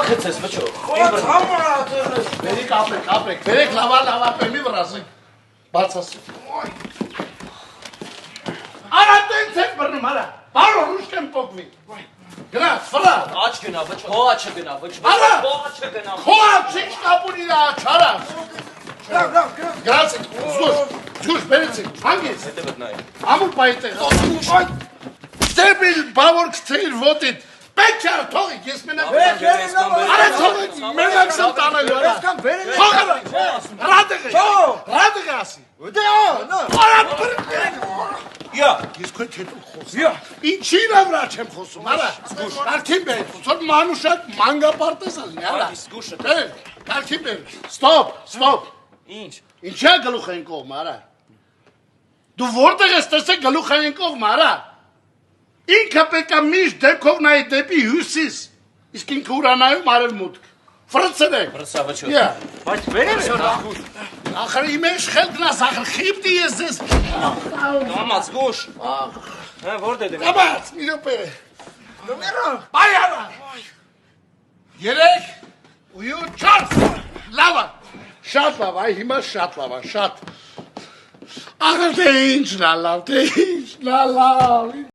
քցես, վճո։ Բերեք ապեք, բերեք լավա պեմի վրասեք, բացասի։ Արա տենց եք բրնում, արա, բարո ռուշկ եմ պոգվի։ Գրած, վրա։ Աչ գնա, վճո, հո աչը գնա, վճո, Արա, հո աչը գնա։ քո աչիչ կապունի դա աչարա։ Գրած եք, զուշ, բերեցեք, հանգից։ Հետևդ նայ։ Ամուր պայտեղ։ Ստեպիլ բավոր կցեիր ոտիտ։ Պետք է թողիկ, ես մենակ։ Արա թողիկ, մենակ սն տանելու արա։ Թողը, ռադығы ասի։ Արա բրկեն։ Ես քո հետո խոսում։ Ինչին ավրա չեմ խոսում, արա։ Կարգին բեր, որ մանուշակ մանգապարտեզ ալնի, արա։ Կարգին բեր, ստոպ։ Ինչ։ Ինչա գլուխ են կողմ, արա։ Դու որտեղ ես տեսեք գլուխ են կողմ, արա։ Ինքը պետք է միշտ դեպքով նայի դեպի հյուսիս, իսկ ինքը ուրանայում արևմուտք։ Ֆրծրեք։ Ֆրծա վճո։ Բայց վերև է։ Ախր իմ ես խելքնաս, ախր խիպտի ես ձեզ։ Կամաց, գուշ։ Որդ է դեմ։ Կամաց, մի րոպե։ Բայ արա։ 3 ու 4 լավա։ Շատ լավ, այ հիմա շատ լավ, շատ։ Ախր թե ինչ լավ, թե ինչ լավ։